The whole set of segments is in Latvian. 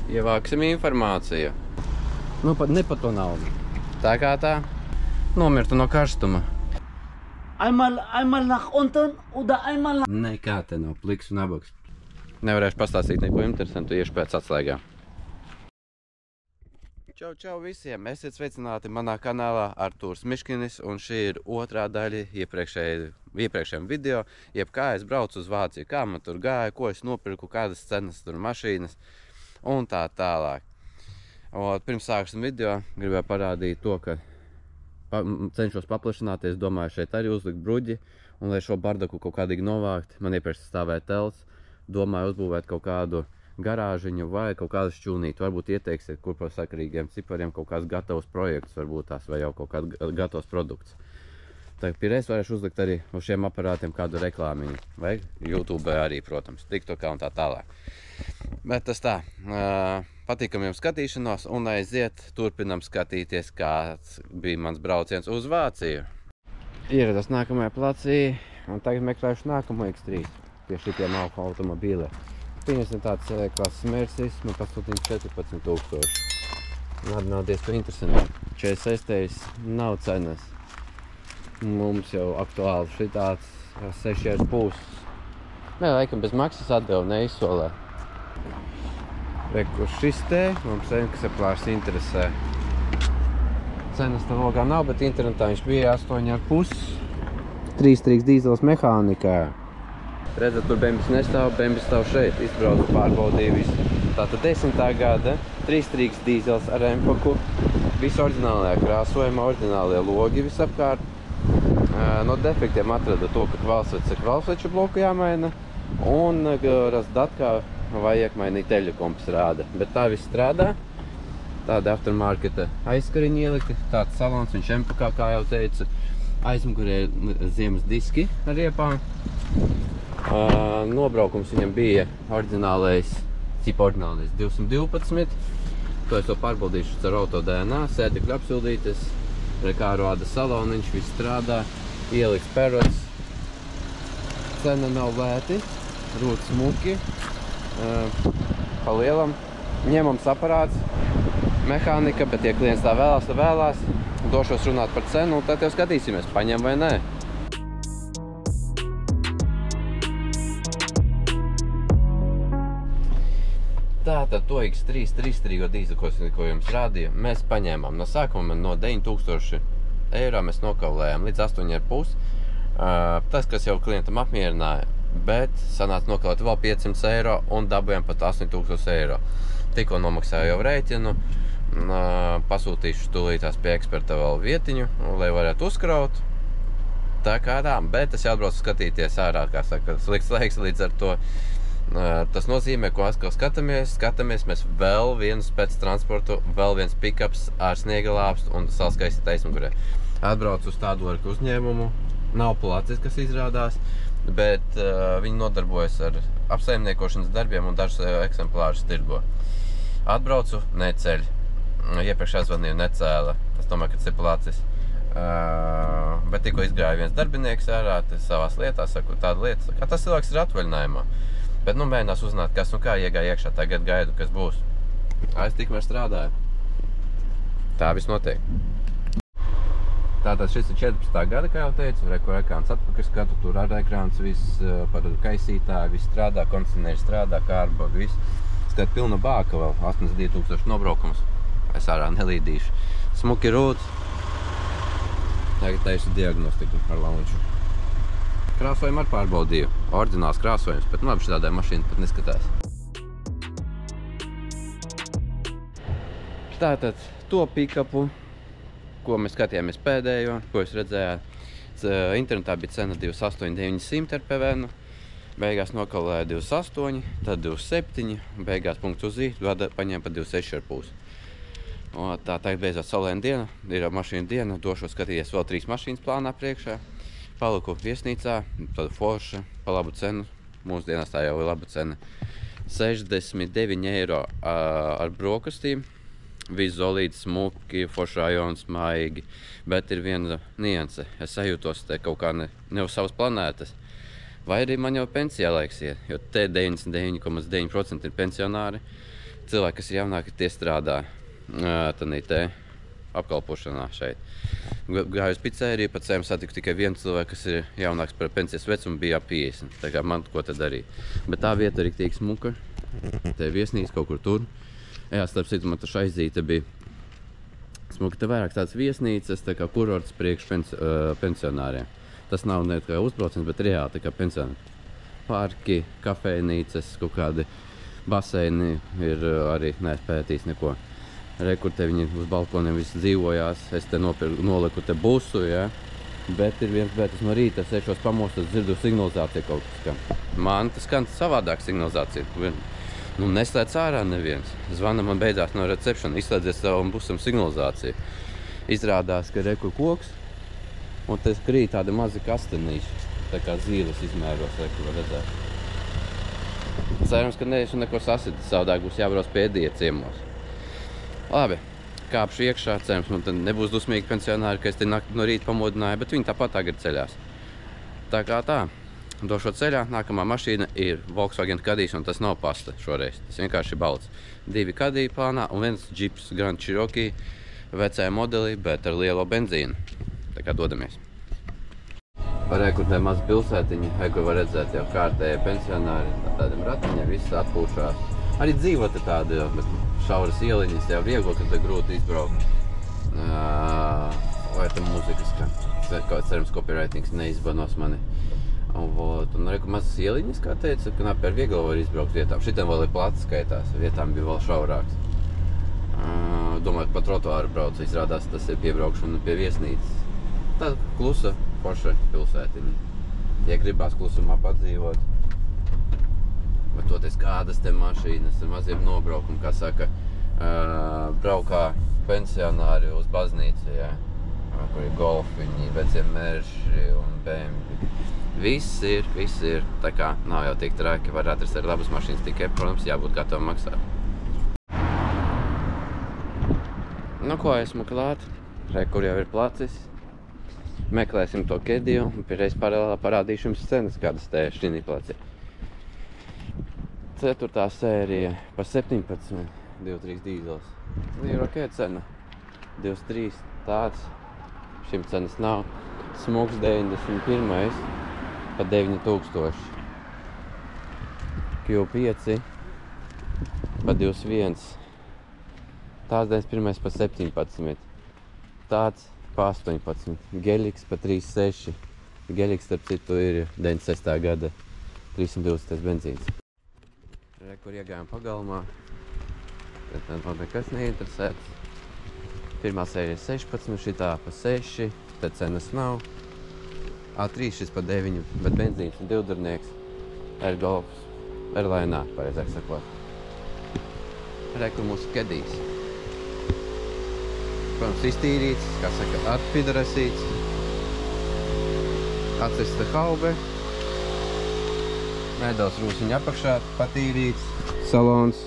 Ievāksim informāciju. Nu, ne par to naudu. Tā kā tā. Nomirtu no karstuma. Einmal nach unten oder einmal nach... Nekā te nav pliks un abaks. Nevarēšu pastāstīt neko interesantu, iešu pēc atslēgām. Čau visiem! Esiet sveicināti manā kanālā Artūrs Miškinis, un šī ir otrā daļa iepriekšējiem video, jeb kā es braucu uz Vāciju, kā man tur gāja, ko es nopirku, kādas cenas tur mašīnas un tā tālāk. Pirms sāksim video, gribēju parādīt to, ka cenšos paplašināties, domāju šeit arī uzlikt bruģi, un lai šo bardaku kaut kādīgi novākt, man iepriekš stāvēja telts, domāju uzbūvēt kaut kādu garāžiņu vai kaut kādu šķūnīti. Varbūt ieteiksiet, kur par sakarīgiem cipariem kaut kāds gatavs projekts, varbūt tās vai jau kaut kāds gatavs produkts. Tā pirmais varēšu uzlikt arī uz šiem aparātiem kādu reklāmiņu, vai YouTube arī, protams, TikTokā un tā tālāk. Bet tas tā, patīkam jums skatīšanos un aiziet, turpinam skatīties, kāds bija mans brauciens uz Vāciju. Ierados nākamajā placī un tagad meklēšu nākamo X3 pie šitiem automobīliem. Pieņemsim tāds klases Mercedes, man pasūtīja 14 000. Nav diezko interesanti. 46. nav cenas. Mums jau aktuāli šitāds 6,5. Nē, laikam bez maksas atdevu neizsolē. Reku šis te, mums eksemplārs interesē. Cenas tā logā nav, bet internetā viņš bija 8,5. 3-3 dīzels mehānikā. Redzat, tur bembis nestāv, bembis stāv šeit. Izbraucu, pārbaudīju visu. Tātad 10. gada, 3-3 dīzels ar empaku. Visi oriģinālajā krāsojumā, oriģinālie logi visapkārt. No defektiem atrada to, ka kvalsveču bloku jāmaina. Un razdatkā vajag mainīt eļu kompas rāda. Bet tā viss strādā. Tāda aftermarketa aizskariņi ielikti. Tāds salons, viņš empakā, kā jau teicu. Aizmugurē ziemas diski ar riepām. Nobraukums viņam bija oriģinālais 212. To es to pārbaudīšu ar auto DNA, sēdekļu apsildītes, kā rāda saloniņš, viss strādā, ieliks perots. Cena nav lēti, rūt smuki, pa lielam. Ņemams aparāts, mehānika, bet ja klients tā vēlās, došos runāt par cenu, un tad jau skatīsimies, paņem vai nē. Tātad to X3 3-strīgo dīzeli, ko jums rādīju, mēs paņēmām. No sākuma no 9 000 eiro mēs nokaulējām līdz 8,5. Tas, kas jau klientam apmierināja, bet sanāca nokaulēt vēl 500 eiro un dabujām pat 8000 eiro. Tikko nomaksāju jau rēķinu, pasūtīšu tūlītās pie eksperta vēl vietiņu, lai varētu uzkraut. Tā kā tā, bet tas jāatbrauc skatīties ārā, kā saka, slikts laiks līdz ar to. Tas nozīmē, ko atkal skatāmies mēs vēl vienu spēc transportu, vēl viens pikaps ar sniega lāpstu un salskaisti aizmugurē. Atbrauc uz tādu uzņēmumu, nav placis, kas izrādās, bet viņi nodarbojas ar apsaimniekošanas darbiem un dažus eksemplārus tirgo. Atbraucu, neceļ. Iepriekš aizvanīju, necēla. Es domāju, ka tas ir placis. Bet tikko izgāja viens darbinieks ārā, savās lietās, saku, tāda lieta, kā tas cilvēks ir atvaļinājumā. Bet mēģinās uzzināt, kas un kā iegāja iekšā. Tagad gaidu, kas būs. Es tikmēr strādāju. Tā viss notiek. Tātad šis ir 14. gada, kā jau teicu. Reku ekrāns atpakaļ skatu, tur ar ekrāns viss par kaisītāju, viss strādā, kondicionēri strādā, kārba, viss. Skat pilna bāka vēl, 82 000 nobraukums. Es ārā nelīdīšu. Smuki rūt. Tagad taisu diagnostiku ar launču. Krāsojumu ar pārbaudīju. Oriģināls krāsojums, bet labi šitādai mašīna pat neskatās. Tātad to pikapu, ko mēs skatījāmies pēdējo, ko jūs redzējāt, internetā bija cena 28 900 ar PVN. Beigās nokaulēja 28, tad 27, beigās punkts uz I, paņēma pa 26,5. Tā tagad beidzot saulēna diena, ir mašīna diena, došos skatīties vēl 3 mašīnas plānā priekšā. Paliku viesnīcā, tāda forša, pa labu cenu, mūsdienās tā jau ir laba cena. 69 eiro ar brokastīm, viss zolīti, smuki, forša rajons, maigi, bet ir viena nianse, es sajūtos te kaut kā ne uz savas planētas. Vai arī man jau pensijā laiks iet, jo te 99,9% ir pensionāri. cilvēki, kas ir jaunāki, tie strādā tādā te apkalpošanā šeit. Gāju uz pizzeriju, pat saviem satiku tikai vienu cilvēku, kas ir jaunāks par pensijas vecumu, bija ap 50. Tā kā man ko tad darīt. Bet tā vieta ir riktīgi smuka. Te viesnīca kaut kur tur. Jā, starp citu, man taču aizīte bija smuka. Te vairāk tāds viesnīcas, tā kā kurorts priekš pensionāriem. Tas nav ne kā uzbrauciens, bet reāli tā kā pensionāri. Parki, kafejnīcas, kaut kādi baseini ir arī neespētīs neko. Kur te viņi uz balkoniem visi dzīvojās. Es te noliku te busu, ja? Bet ir viens bētis no rīta, es ešos pamostos, dzirdu signalizāciju kaut kas skan. Man tas skan savādāk signalizācija. Nu, neslēdz ārā neviens. Zvana man beidzās no recepšana, izslēdzies savam busam signalizāciju. Izrādās, ka rekur koks, un te krīt tādi mazi kastenīši. Tā kā zīles izmēros, rekur var redzēt. Cerams, ka neesmu neko sasit, savādāk būs jābrauc pēdējie ciemos. Labi, kāpšu iekšā, cerams, man tad nebūs dusmīgi pensionāri, ka es te no rīta pamodināju, bet viņi tāpat tagad ceļās. Tā kā tā, došot ceļā, nākamā mašīna ir Volkswagen Kadijs, un tas nav pasta šoreiz. Tas vienkārši balts. 2 Kadiji plānā un viens Jeeps Grand Cherokee vecajā modelī, bet ar lielo benzīnu. Tā kā dodamies. Kur te maz pilsētiņi, kur var redzēt jau kārtēji pensionāri, tādiem ratiņiem viss atpūšās. Arī dzīvo te tādi šauras ieliņas, jau viegli, ka te grūti izbraukt. Vai te mūzikas, ka cerams copywritings neizbanos mani. Un reku mazas ieliņas, kā teica, ka ar viegli var izbraukt vietām. Šitam vēl ir plats skaitās, vietām bija vēl šaurāks. Domāju, ka pa trotuāru brauc, izrādās tas ir piebraukšana pie viesnīcas. Tā klusa, forša pilsētiņa. Ja gribās klusumā padzīvot, bet toties kādas te mašīnas ar maziem nobraukumu, kā saka, braukā pensionāri uz baznīcu, jā. Kur ir golfiņi, vecie merši un BMW. Viss ir, tā kā nav jau tik traki, var atrast arī labas mašīnas, tikai, protams, jābūt gatavam maksāt. Nu, ko esmu klāt? Kur jau ir placis. Meklēsim to Kediju un pirreiz paralēlā parādīšu jums scenas, kādas te šķinī placī. 4. sērija par 17, 2.3 dīzels. Ir ok cena. 2.3 tāds. Šim cenas nav. Smuks 91. par 9000. Q5 par 21. Tāds 91. par 17. Tāds pa 18. Geļiks pa 3.6. Geļiks, starp citu, ir 96. gada 320. benzīns. Kur iegājām pagalmā. Tad man nekas neinteresēts. Pirmā sērija 16, šitā pa 6. Tad cenas nav. A3 šis pa 9, bet benzīns un divdurnieks. R-Golfs. R-Lainā, pareizāk sakot. Kur mūsu Kedijs. Protams, iztīrīts, kā saka, atpidarasīts. Atsista haube. Nedaudz rūsiņa apakšā patīrīts. Salons.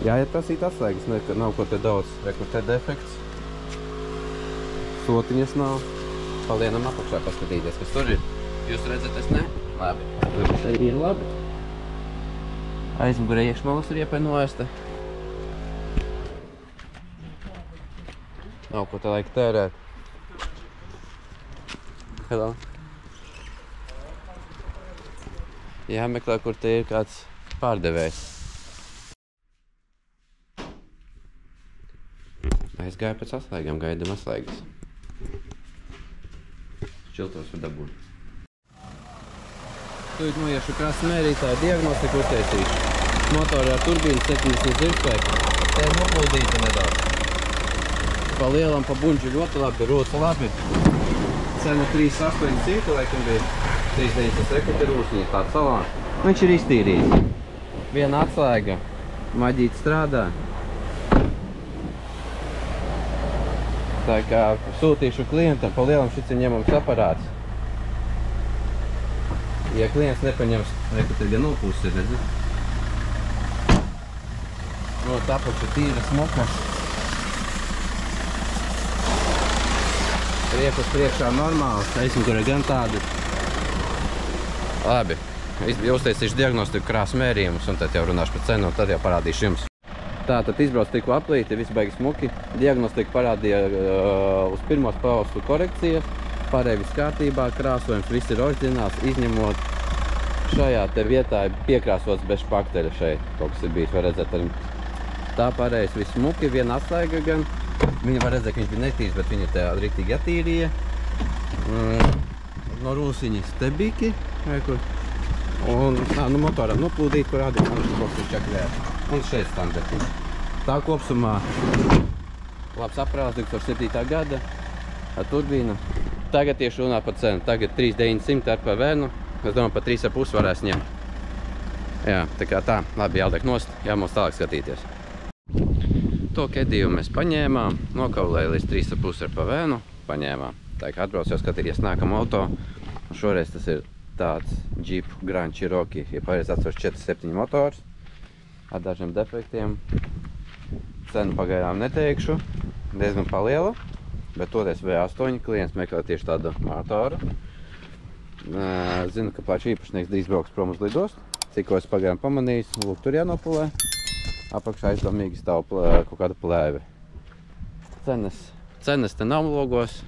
Jāiet prasīt atslēgas, nav ko te daudz. Rekur te defekts. Sotiņas nav. Palienam apakšā paskatīties, kas tur ir. Jūs redzat, es ne? Labi. Tas arī ir labi. Aizmugurē iekšmalas ir iepainojusta. Nav ko te laika tērēt. Hello. Jāmeklē, kur te ir kāds pārdevējs. Aizgāju pēc atslēgām, gaidam atslēgas. Šķiltos var dabūt. Tūlīt noiešu krāsas mērītāju diagnostiku uztaisīšu. Motorā turbīna 70 zirgspēku. Te ir noplūdīta nedaudz. Pa lielam, pa buņģu ļoti labi, rūca labi. Cena 3.8 cita, laikam bija 3.9 rekurti rūsiņas tāds salons. Viņš ir iztīrīts. Viena atslēga, maģīt strādā. Tā kā sūtīšu klientam, pa lielam šits ir ņemams aparāts. Ja klients nepaņems, reku te gan nopūs ir, redzi? Rot apakša tīra smuka. Riepas priekšā normāls, aizmugurē gan tādi. Labi, uztaisīšu diagnostiku krāsu mērījumus, un tad jau runāšu par cenu, un tad jau parādīšu jums. Tātad izbrauc tikko aplīti, viss beigas smuki. Diagnostika parādīja uz pirmos paustu korekcijas. Pārējie viss kārtībā, krāsojums viss ir oriģināls, izņemot šajā te vietā piekrāsots bez špakteļa šeit. Kaut kas ir bijis, var redzēt arī. Tā pārējais viss smuki, viena atslēga gan. Viņa var redzēt, ka viņš bija netīrs, bet viņa te riktīgi attīrīja. No rūsiņas stebīki, un motoram noplūdīt, kur rādīt, man šis boks ir čakrēt. Un šeit standarti. Tā kopsumā labs aprāls 2007. gada ar turbīnu. Tagad tieši runā par cenu. Tagad 3900 ar PVN. Es domāju, par 3,5 varēs ņemt. Jā, tā kā tā. Labi, jāliek nost. Jāmūs tālāk skatīties. To kedījumu mēs paņēmām. Nokaulēja līdz 3,5 ar PVN. Paņēmām. Tā kā atbrauc jau skatīties nākam auto. Šoreiz tas ir tāds Jeep Grand Cherokee. Ja pareizi atceros 4.7 motors. Ar dažiem defektiem. Cenu pagaidām neteikšu, diezgan paliela, bet toties V8 klients meklē tieši tādu motoru. Zinu, ka paši īpašnieks drīz brauks prom uz lidostu. Cikko es pagaidām pamanījis, lūk, tur jānopulē. Apakšā aizdomīgi stāv kaut kāda plēve. Cenas te nav logos.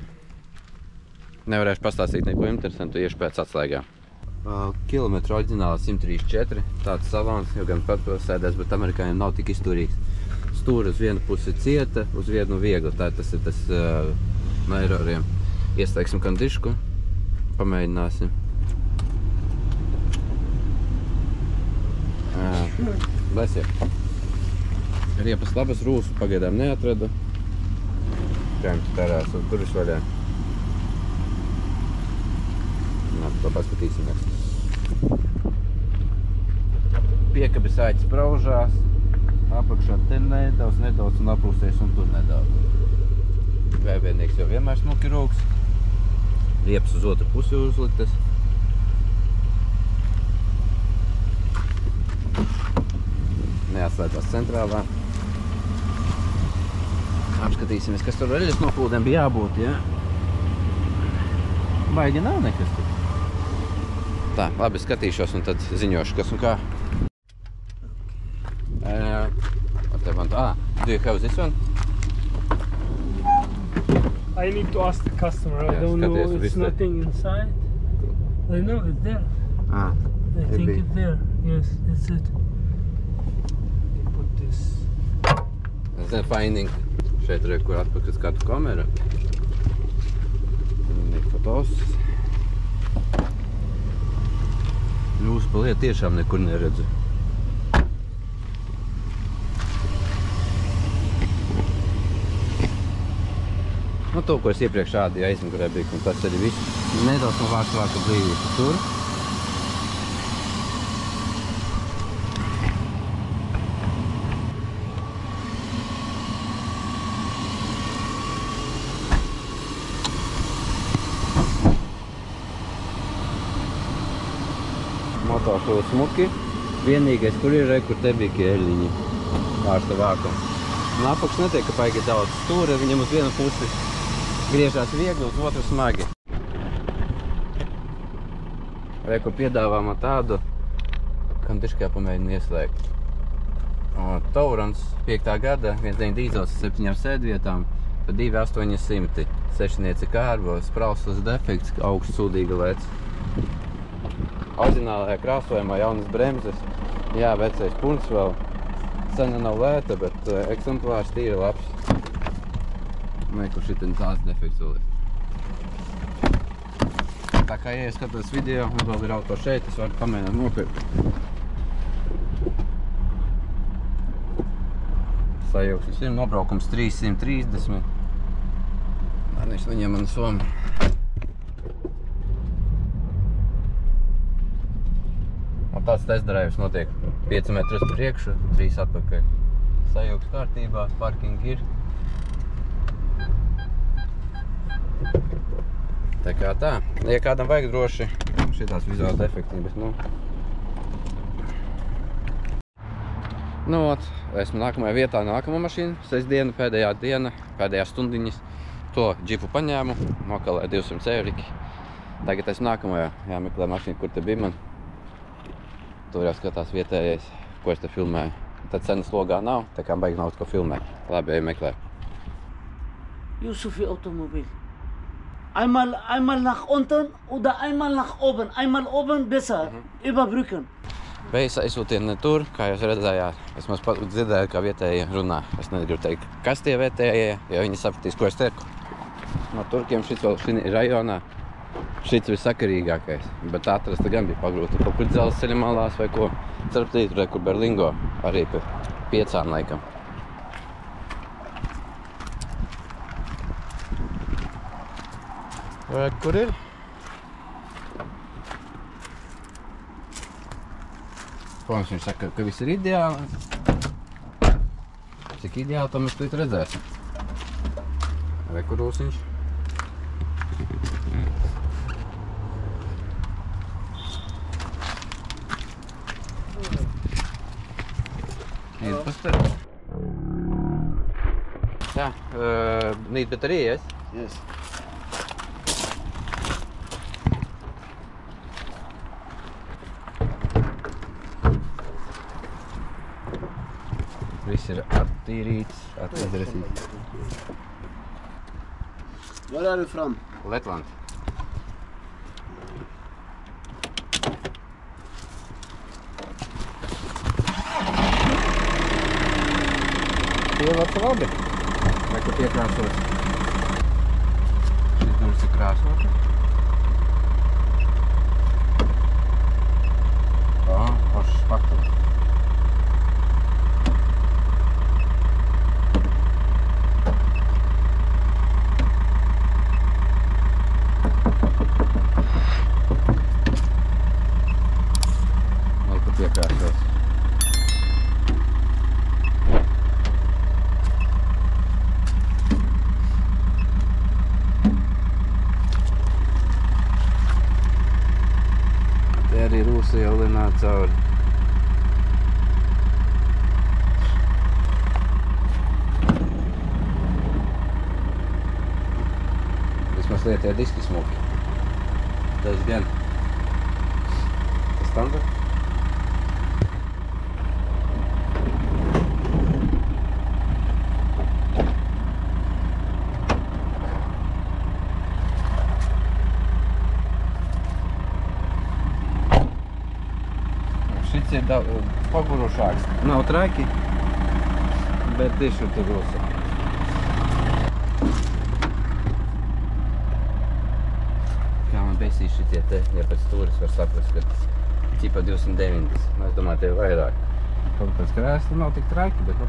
Nevarēšu pastāstīt neko interesantu, iešu pēc atslēgām. Kilometru oriģināli 134, tāds salons, jau gan patpilsēdēs, bet amerikāņiem nav tik izturīgs. Stūri uz vienu pusi cieta, uz vienu viegli, tā tas ir tas no eroriem. Ieslēgsim kandišku, pamēģināsim. Lesiet. Riepas labas, rūsu pagaidām neatradu. Krēmtu terās un turis vaļā. To paskatīsimies. Piekabi saites braužās, apakšā te nedaudz un aprūsies un tur nedaudz. Vēvienīgs jau vienmēr smuki rūks. Riepas uz otru pusi uzliktas. Neatslēdzās centrālā. Apskatīsimies, kas tur reļas noplūdēm bija jābūt, ja? Baigi nav nekas tur. Tā, labi, skatīšos un tad ziņošu, kas un kā. Do you have this one? I need to ask the customer. I don't know, it's nothing inside. I know it's there. I think it's there. Yes, that's it. You put this. Then finding. Šeit ir, kur atpakaļ skatu kamera. Fotos. Jūsu paliet tiešām nekur neredzu. Nu, to, ko es iepriekš rādīju aizmugurē bija, un tas arī viss. Nedaudz no vārka blīvību tur. Motors ļoti smuki. Vienīgais, kur ir, kur te bija ķēļiņi vārsta vākam. Un apakš netiek, ka paigi daudz stūra, viņam uz vienu pusi griežās viegli, uz otru smagi. Reku piedāvām tādu, kam tiškā pamēģina ieslēgt. Taurans 5. gada, 1.9 dīzels ar 7 sēdvietām, pa 2.800. Sešnieci kārbo, sprauslas defekts, augsts sūdīga lēc. Oriģinālajā krāsojumā jaunas bremzes, jā, vecais punts vēl. Cena nav lēta, bet eksemplārs tīri labs. Kur šitin tās defekts vēl ir. Tā kā, ja es skatos video, un vēl ir auto šeit, es varu pamēģināt nopirkt. Sajūksnis ir nobraukums 330. Viņš viņiem man somu. Un tāds testdrives notiek 5 metrus priekšu, 3 atpakaļ. Sajūgs kārtībā, parking ir. Tā kā tā. Ja kādam vajag droši šitās vizuālas defektības, esmu nākamajā vietā, nākamā mašīna, sestdiena, pēdējā diena, pēdējās stundiņas. To džipu paņēmu, nokalēju 200 €. Tagad esmu nākamajā, jāmeklē mašīna, kur te bija man. Tur jau skatās vietējais, ko es te filmēju. Tad cenas logā nav, tā kā baigi nav ko filmēt. Labi, ej meklē. Yusufi Automobil. Einmal nach unten oder einmal nach oben. Einmal oben besser, überbrücken. Bejas aizsūtieni tur, kā jūs redzējāt. Es maz pat dzirdēju, kā vietējie runā. Es negribu teikt, kas tie vietējie, ja viņi sapratīs, ko es teku. No turkiem šis vēl šī rajonā. Šits visakarīgākais, bet atrast gan bija pagrūti. Kaut kur dzelzceļa malās vai ko. Cerptīt, kur Berlingo arī pie 5 laikam. Kur ir? Protams, viņš saka, ka viss ir ideāli. Cik ideāli, to mēs tūlīt redzēsim. Kur rūsiņš? Yeah, need battery, yes? Yes. Viss ir attīrīts, attīrīts. Where are you from? Letland. Ievac labi. Vai tu piekrāsos? Šis durvis ir krāsoši. Foršs paktulis. Vai tu piekrāsos? Arī rūsa jau linā cauri. Vismaz lietie diski smuki. Tas gan. Tas standarts. Šits ir pagurušāks. Nav traki, bet tieši tur rūsa. Kā man besīs šitie te, ja pēc stūris var saprast, ka ķipa 290. Es domāju, tev vairāk. Kaut pēc krēsla nav tik traki, bet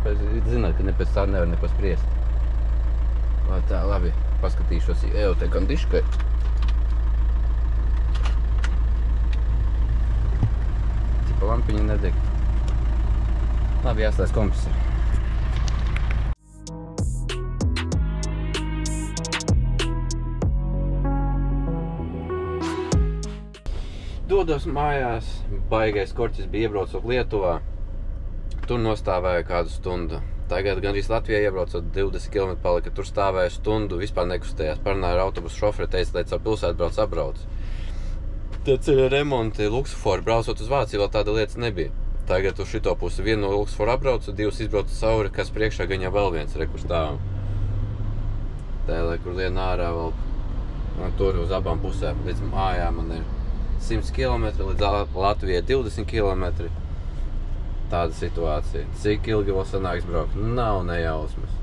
zināt, ka ne pēc tā nevar neko spriest. Lai tā, labi, paskatīšos, jau te kondiškai. Lampiņa nedeg. Labi, jāstājas kompasā. Dodos mājās, baigais korķis bija iebraucot Lietuvā. Tur nostāvēju kādu stundu. Tagad gandrīz Latvijā iebraucot 20 km palika, tur stāvēju stundu, vispār nekustējās. Parunāju ar autobusu šoferi, teica, lai caur pilsētu brauc. Tie ceļa remonti, Luksofori, braucot uz Vāciju, vēl tāda lietas nebija. Tagad uz šito pusi vienu no Luksoforu apbraucu, 2 izbraucu cauri, kas priekšā gan jau vēl viens, kur stāvam. Tēlē, kur lien ārā vēl, un tur uz abām pusēm. Līdz mājām man ir 100 km, līdz Latvijai 20 km. Tāda situācija. Cik ilgi vēl sanāks braukt? Nav nejausmas.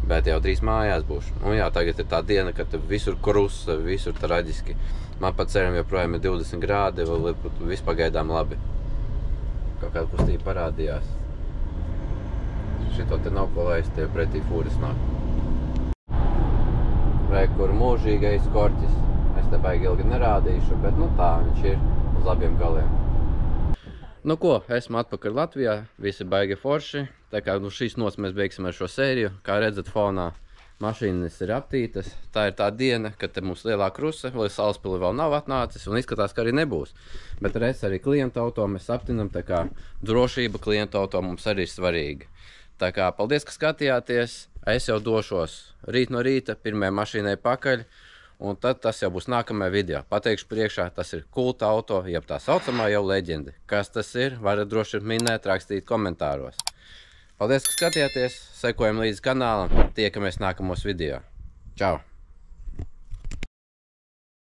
Bet jau drīz mājās būšu. Un jā, tagad ir tā diena, kad visur krusa, visur traģiski. Man pa ceļam joprojām ir 20 grādi, viss pagaidām labi. Kaut kāda kustība parādījās. Šito te nav ko laist, tie pretī fūris nāk. Kur mūžīgais korķis. Es te baigi ilgi nerādīšu, bet nu tā, viņš ir uz labiem galiem. Nu ko, esmu atpakaļ Latvijā, visi baigi forši. Tā kā šīs nots mēs beigsim ar šo sēriju. Kā redzat fonā, mašīnas ir aptītas. Tā ir tā diena, kad te mums lielā krusa, lai Salaspili vēl nav atnācis un izskatās, ka arī nebūs. Bet reiz arī klientu auto mēs aptinam, tā kā drošība klientu auto mums arī ir svarīga. Tā kā paldies, ka skatījāties. Es jau došos rīt no rīta pirmajai mašīnai pakaļ un tad tas jau būs nākamajā video. Pateikšu priekšā, tas ir kulta auto, jeb tā saucamā jau leģenda. Kas tas ir, varat droši minēt, rakstīt komentāros. Paldies, ka skatījāties, sekojam līdz kanālam, tiekamies nākamos video. Čau!